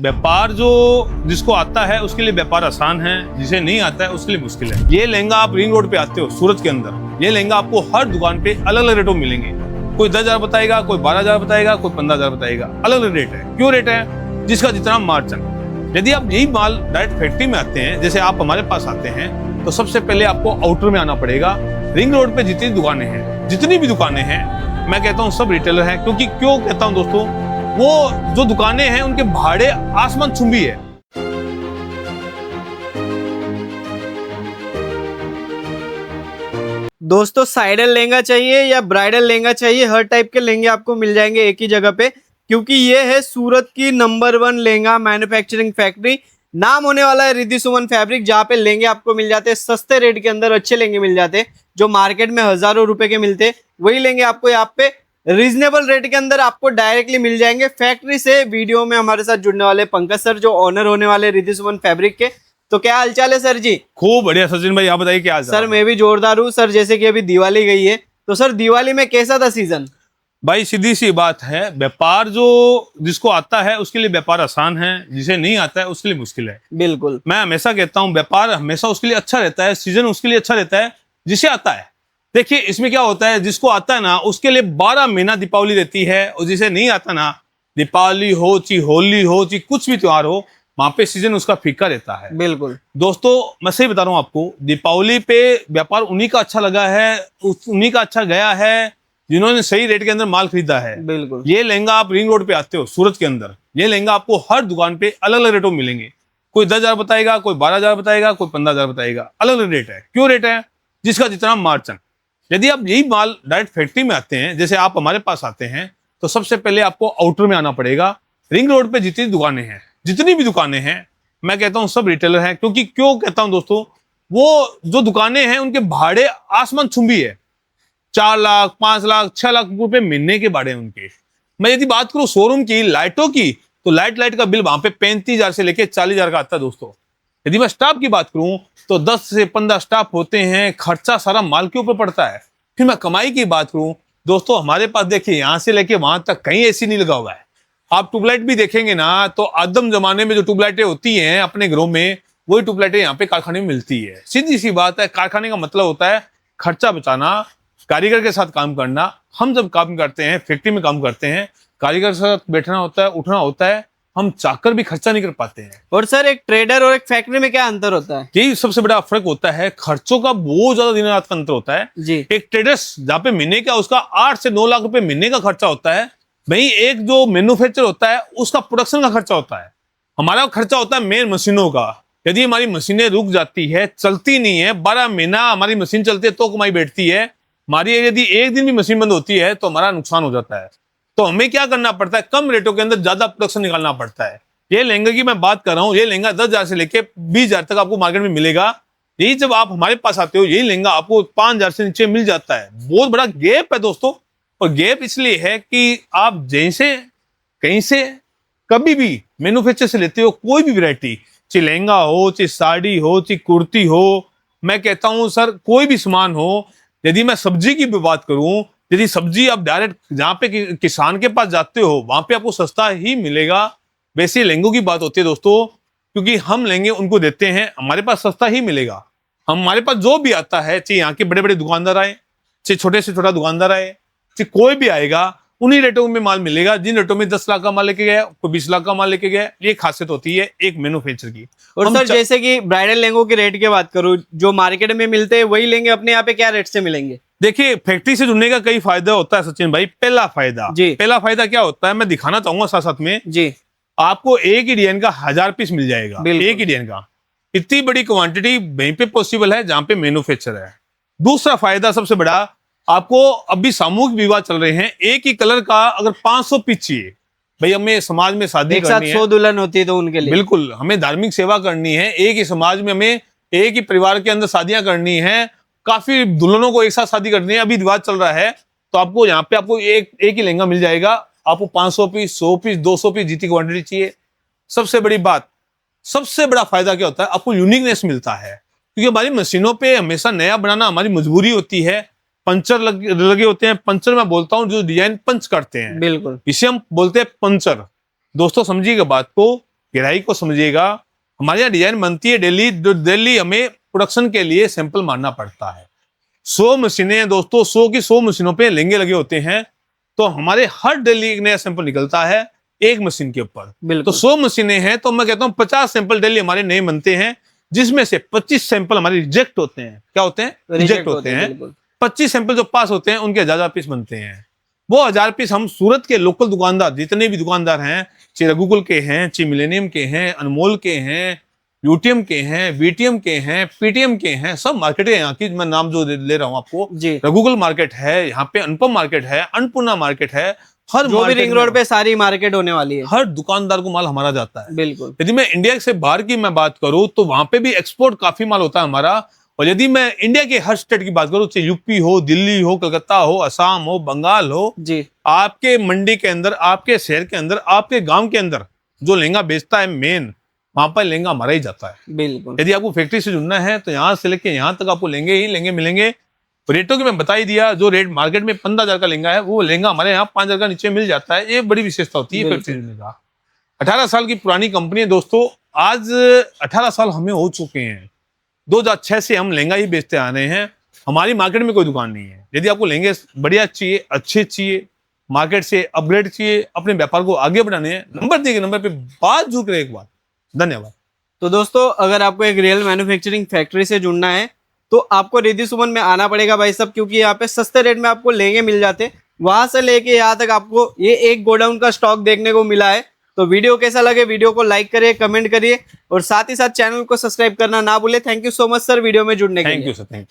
व्यापार जो जिसको आता है उसके लिए व्यापार आसान है, जिसे नहीं आता है उसके लिए मुश्किल है। ये लहंगा आप रिंग रोड पे आते हो सूरत के अंदर, ये लहंगा आपको हर दुकान पे अलग अलग रेटों में मिलेंगे। कोई 10,000 बताएगा, कोई 12,000 बताएगा, कोई 15,000 बताएगा। अलग अलग रेट है। क्यों रेट है? जिसका जितना मार्जिन। यदि आप यही माल डायरेक्ट फैक्ट्री में आते हैं, जैसे आप हमारे पास आते हैं, तो सबसे पहले आपको आउटर में आना पड़ेगा। रिंग रोड पे जितनी दुकानें हैं, जितनी भी दुकानें हैं, मैं कहता हूँ सब रिटेलर हैं। क्योंकि क्यों कहता हूँ दोस्तों, वो जो दुकानें हैं उनके भाड़े आसमान छुम्बी है। दोस्तों साइडल लहंगा चाहिए या ब्राइडल लहंगा चाहिए, हर टाइप के लहंगे आपको मिल जाएंगे एक ही जगह पे, क्योंकि ये है सूरत की नंबर 1 लहंगा मैन्युफैक्चरिंग फैक्ट्री। नाम होने वाला है रिद्धि सुमन फैब्रिक, जहाँ पे लहंगे आपको मिल जाते हैं सस्ते रेट के अंदर। अच्छे लहंगे मिल जाते हैं जो मार्केट में हजारों रुपए के मिलते हैं, वही लहंगे आपको यहाँ पे रीजनेबल रेट के अंदर आपको डायरेक्टली मिल जाएंगे फैक्ट्री से। वीडियो में हमारे साथ जुड़ने वाले पंकज सर, जो ऑनर होने वाले रिद्धि सुमन फैब्रिक के। तो क्या हालचाल है सर जी? खूब बढ़िया सचिन भाई, आप बताइए क्या हाल? सर मैं भी जोरदार हूँ सर। जैसे कि अभी दिवाली गई है, तो सर दिवाली में कैसा था सीजन? भाई सीधी सी बात है, व्यापार जो जिसको आता है उसके लिए व्यापार आसान है, जिसे नहीं आता है उसके लिए मुश्किल है। बिल्कुल, मैं हमेशा कहता हूँ व्यापार हमेशा उसके लिए अच्छा रहता है, सीजन उसके लिए अच्छा रहता है जिसे आता है। देखिए इसमें क्या होता है, जिसको आता है ना उसके लिए 12 महीना दीपावली रहती है, और जिसे नहीं आता ना, दीपावली हो चाहे होली हो चाहे कुछ भी त्योहार हो, वहां पे सीजन उसका फीका रहता है। बिल्कुल दोस्तों मैं सही बता रहा हूँ आपको, दीपावली पे व्यापार उन्हीं का अच्छा लगा है, उन्हीं का अच्छा गया है जिन्होंने सही रेट के अंदर माल खरीदा है। बिल्कुल। ये लहंगा आप रिंग रोड पे आते हो सूरत के अंदर, ये लहंगा आपको हर दुकान पे अलग अलग रेटों में मिलेंगे। कोई 10,000 बताएगा, कोई 12,000 बताएगा, कोई 15,000 बताएगा। अलग अलग रेट है। क्यों रेट है? जिसका जितना मार्जिन। यदि आप यही माल डायरेक्ट फैक्ट्री में आते हैं, जैसे आप हमारे पास आते हैं, तो सबसे पहले आपको आउटर में आना पड़ेगा। रिंग रोड पे जितनी दुकानें हैं, जितनी भी दुकानें हैं, मैं कहता हूँ सब रिटेलर हैं। क्योंकि क्यों कहता हूँ दोस्तों, वो जो दुकानें हैं उनके भाड़े आसमान छुम्बी है। 4 लाख 5 लाख 6 लाख रुपए महीने के भाड़े उनके। मैं यदि बात करूं शोरूम की, लाइटों की, तो लाइट का बिल वहां पे 35,000 से लेके 40,000 का आता है दोस्तों। यदि मैं स्टाफ की बात करूं तो 10 से 15 स्टाफ होते हैं, खर्चा सारा माल के ऊपर पड़ता है। फिर मैं कमाई की बात करूं दोस्तों, हमारे पास देखिए यहां से लेके वहां तक कहीं एसी नहीं लगा हुआ है। आप ट्यूबलाइट भी देखेंगे ना, तो आदम जमाने में जो ट्यूबलाइटें होती हैं अपने घरों में, वही ट्यूबलाइटें यहाँ पे कारखाने में मिलती है। सीधी सी बात है, कारखाने का मतलब होता है खर्चा बचाना, कारीगर के साथ काम करना। हम जब काम करते हैं, फैक्ट्री में काम करते हैं, कारीगर के साथ बैठना होता है, उठना होता है, हम चाहकर भी खर्चा नहीं कर पाते हैं। और सर एक ट्रेडर और एक फैक्ट्री में क्या अंतर होता है? यही सबसे बड़ा फर्क होता है, खर्चों का बहुत ज्यादा दिन रात का अंतर होता है जी। एक ट्रेडर्स जहाँ पे महीने का उसका 8 से 9 लाख रुपए महीने का खर्चा होता है, वही एक जो मैन्युफैक्चर होता है उसका प्रोडक्शन का खर्चा होता है। हमारा खर्चा होता है मेन मशीनों का। यदि हमारी मशीनें रुक जाती है, चलती नहीं है, 12 महीना हमारी मशीन चलती है तो कमाई बैठती है हमारी। यदि एक दिन भी मशीन बंद होती है तो हमारा नुकसान हो जाता है। तो हमें क्या करना पड़ता है, कम रेटों के अंदर ज्यादा प्रोडक्शन निकालना पड़ता है। ये लहंगे की मैं बात कर रहा हूँ, ये लहंगा 10,000 से लेके 20,000 तक आपको मार्केट में मिलेगा। यही जब आप हमारे पास आते हो, यही लहंगा आपको 5,000 से नीचे मिल जाता है। बहुत बड़ा गैप है दोस्तों। और गैप इसलिए है कि आप जैसे कहीं से कभी भी मैन्युफैक्चर से लेते हो कोई भी वैरायटी, चाहे लहंगा हो, चाहे साड़ी हो, चाहे कुर्ती हो, मैं कहता हूं सर कोई भी सामान हो। यदि मैं सब्जी की भी बात करूं, यदि सब्जी आप डायरेक्ट जहां पे किसान के पास जाते हो वहां पे आपको सस्ता ही मिलेगा। वैसे लहंगों की बात होती है दोस्तों, क्योंकि हम लहंगे उनको देते हैं, हमारे पास सस्ता ही मिलेगा। हमारे पास जो भी आता है, चाहे यहाँ के बड़े बड़े दुकानदार आए, चाहे छोटे से छोटा दुकानदार आए, चाहे कोई भी आएगा, उन्हीं रेटों में माल मिलेगा। जिन रेटों में 10 लाख का माल लेके गया, कोई 20 लाख का माल लेके गया। ये खासियत होती है एक मैन्युफैक्चर की। और सर जैसे कि ब्राइडल लहंगों के रेट की बात करूं, जो मार्केट में मिलते हैं वही लहंगे अपने यहाँ पे क्या रेट से मिलेंगे? देखिए फैक्ट्री से जुड़ने का कई फायदा होता है सचिन भाई। पहला फायदा क्या होता है, मैं दिखाना चाहूंगा साथ साथ में जी। आपको एक ही डिजाइन का 1000 पीस मिल जाएगा। एक ही डिजाइन का इतनी बड़ी क्वांटिटी वहीं पे पॉसिबल है जहां पे मैन्युफैक्चर है। दूसरा फायदा सबसे बड़ा, आपको अभी सामूहिक विवाह चल रहे हैं, एक ही कलर का अगर 500 पीस चाहिए, भाई हमें समाज में शादी एक साथ 100 दुल्हन होती है तो उनके लिए बिल्कुल हमें धार्मिक सेवा करनी है, एक ही समाज में हमें एक ही परिवार के अंदर शादियां करनी है, काफी दुल्हनों को एक साथ शादी करनी है, अभी रिवाज चल रहा है, तो आपको यहाँ पे आपको एक ही लहंगा मिल जाएगा। आपको 500 पीस 100 पीस 200 पीस जितनी क्वांटिटी चाहिए। सबसे बड़ी बात, सबसे बड़ा फायदा क्या होता है, आपको यूनिकनेस मिलता है। क्योंकि हमारी मशीनों पे हमेशा नया बनाना हमारी मजबूरी होती है। पंचर लगे होते हैं, पंचर मैं बोलता हूँ जो डिजाइन पंच करते हैं, बिल्कुल इसे हम बोलते हैं पंचर। दोस्तों समझिएगा बात को, गहराई को समझिएगा। हमारे यहाँ डिजाइन बनती है दिल्ली हमें प्रोडक्शन के लिए सैंपल मारना पड़ता है। 100 मशीनें हैं दोस्तों, 100 की 100 मशीनों पे लहंगे लगे होते हैं, तो हमारे हर डेली एक नया सैंपल निकलता है एक मशीन के ऊपर। तो 100 मशीनें हैं तो मैं कहता हूँ 50 सैंपल डेली हमारे नए बनते हैं, जिसमें से 25 सैंपल हमारे रिजेक्ट होते हैं। क्या होते हैं? रिजेक्ट होते हैं। 25 सैंपल जो पास होते हैं उनके 1000 पीस बनते हैं। वो 1000 पीस हम सूरत के लोकल दुकानदार, जितने भी दुकानदार हैं, चाहे रघुकुल के हैं, चाहे मिलेनियम के हैं, अनमोल के हैं, यूटीएम के हैं, बीटीएम के हैं, पीटीएम के हैं, सब मार्केट है यहाँ की। मैं नाम जो ले रहा हूँ आपको, रघुकुल मार्केट है, यहाँ पे अनुपम मार्केट है, अन्नपूर्णा मार्केट है, हर जो भी रिंग रोड पे सारी मार्केट होने वाली है, हर दुकानदार को माल हमारा जाता है। बिल्कुल। यदि मैं इंडिया से बाहर की मैं बात करूं तो वहां पे भी एक्सपोर्ट काफी माल होता है हमारा। और यदि मैं इंडिया के हर स्टेट की बात करूं, चाहे यूपी हो, दिल्ली हो, कलकत्ता हो, असम हो, बंगाल हो जी, आपके मंडी के अंदर, आपके शहर के अंदर, आपके गांव के अंदर जो लहंगा बेचता है मेन, वहां पर लहंगा हमारा ही जाता है। बिल्कुल। यदि आपको फैक्ट्री से जुड़ना है तो यहाँ से लेके यहाँ तक आपको लहंगे ही लहंगे मिलेंगे। रेटों की मैं बता ही दिया, जो रेट मार्केट में 15,000 का लहंगा है वो लहंगा हमारे यहाँ 5,000 का नीचे मिल जाता है। ये बड़ी विशेषता होती है फैक्ट्री जुड़ने का। 18 साल की पुरानी कंपनी है दोस्तों, आज 18 साल हमें हो चुके हैं। 2006 से हम लहंगा ही बेचते आ रहे हैं। हमारी मार्केट में कोई दुकान नहीं है। यदि आपको लहंगे बढ़िया चाहिए, अच्छे चाहिए, मार्केट से अपग्रेड चाहिए, अपने व्यापार को आगे बढ़ाने हैं, नंबर दिए गए नंबर पे बात जरूर करें एक बार। धन्यवाद। तो दोस्तों, अगर आपको एक रियल मैन्युफैक्चरिंग फैक्ट्री से जुड़ना है तो आपको रिद्धि सुमन में आना पड़ेगा भाई साहब, क्योंकि यहाँ पे सस्ते रेट में आपको लहंगे मिल जाते हैं। वहां से लेके यहाँ तक आपको ये एक गोडाउन का स्टॉक देखने को मिला है। तो वीडियो कैसा लगे, वीडियो को लाइक करिए, कमेंट करिए और साथ ही साथ चैनल को सब्सक्राइब करना ना भूले। Thank you so much sir video में जुड़ने के लिए। Thank you sir, thank you.